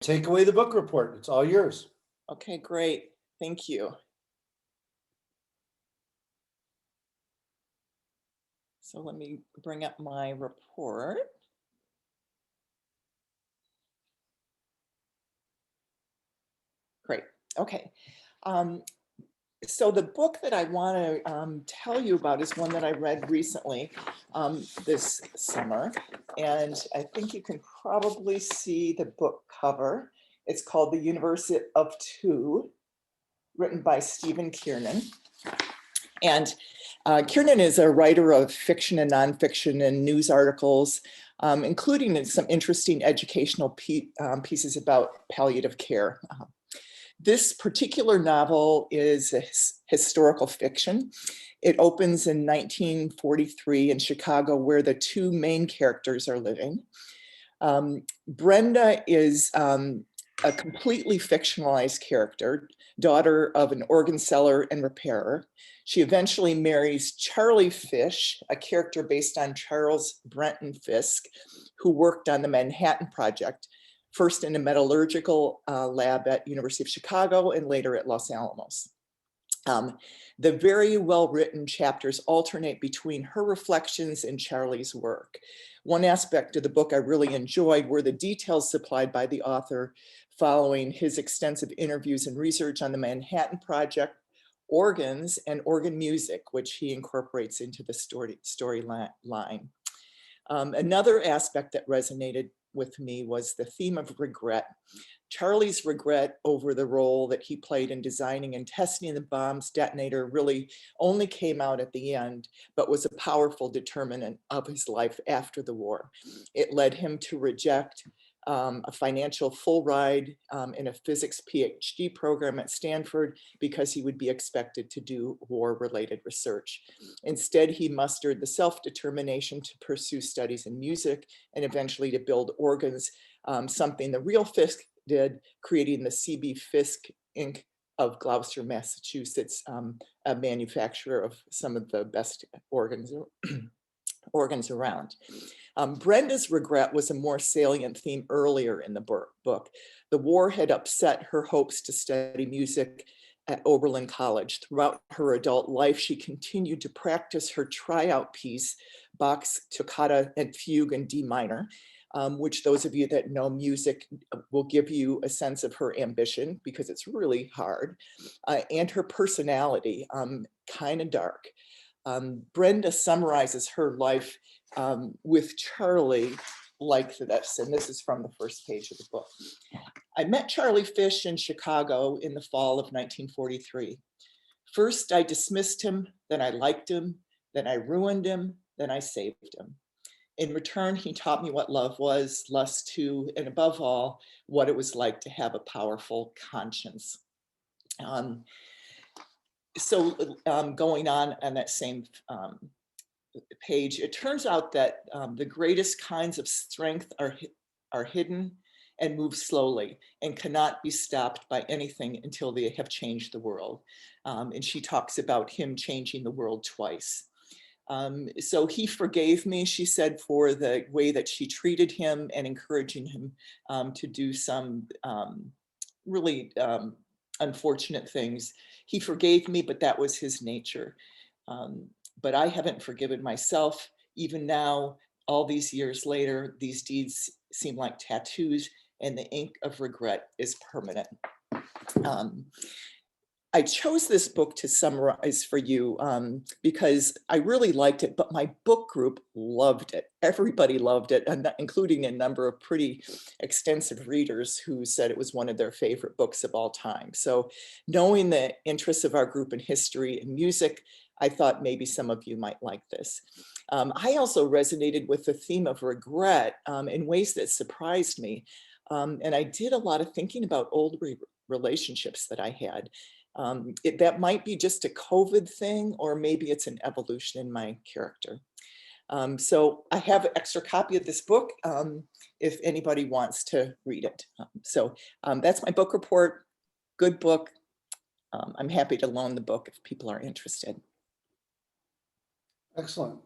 Take away the book report. It's all yours. Okay, great. Thank you. So let me bring up my report. Great. Okay. So the book that I want to tell you about is one that I read recently this summer, and I think you can probably see the book cover. It's called The Universe of Two, written by Kiernan. And Kiernan is a writer of fiction and nonfiction and news articles, including some interesting educational pieces about palliative care. This particular novel is a historical fiction. It opens in 1943 in Chicago, where the two main characters are living. Brenda is a completely fictionalized character, daughter of an organ seller and repairer. She eventually marries Charlie Fish, a character based on Charles Brenton Fisk, who worked on the Manhattan Project, first in a metallurgical lab at University of Chicago and later at Los Alamos. The very well-written chapters alternate between her reflections and Charlie's work. One aspect of the book I really enjoyed were the details supplied by the author following his extensive interviews and research on the Manhattan Project, organs, and organ music, which he incorporates into the storyline. Another aspect that resonated with me was the theme of regret. Charlie's regret over the role that he played in designing and testing the bomb's detonator really only came out at the end, but was a powerful determinant of his life after the war. It led him to reject a financial full ride in a physics PhD program at Stanford because he would be expected to do war-related research. Instead, he mustered the self-determination to pursue studies in music and eventually to build organs, something the real Fisk did, creating the C.B. Fisk Inc. of Gloucester, Massachusetts, a manufacturer of some of the best organs around. Brenda's regret was a more salient theme earlier in the book. The war had upset her hopes to study music at Oberlin College. Throughout her adult life, she continued to practice her tryout piece, Bach's Toccata and Fugue in D minor, which those of you that know music will give you a sense of her ambition because it's really hard, and her personality, kind of dark. Brenda summarizes her life with Charlie like this, and this is from the first page of the book. I met Charlie Fish in Chicago in the fall of 1943. First, I dismissed him, then I liked him, then I ruined him, then I saved him. In return, he taught me what love was, lust too, and above all, what it was like to have a powerful conscience. Going on that same page, it turns out that the greatest kinds of strength are hidden and move slowly and cannot be stopped by anything until they have changed the world. And she talks about him changing the world twice. So he forgave me, she said, for the way that she treated him and encouraging him to do some really unfortunate things. He forgave me, but that was his nature. But I haven't forgiven myself. Even now, all these years later, these deeds seem like tattoos and the ink of regret is permanent. I chose this book to summarize for you because I really liked it, but my book group loved it. Everybody loved it, including a number of pretty extensive readers who said it was one of their favorite books of all time. So knowing the interests of our group in history and music, I thought maybe some of you might like this. I also resonated with the theme of regret in ways that surprised me. And I did a lot of thinking about old relationships that I had. That might be just a COVID thing, or maybe it's an evolution in my character. So I have an extra copy of this book if anybody wants to read it. That's my book report. Good book. I'm happy to loan the book if people are interested. Excellent.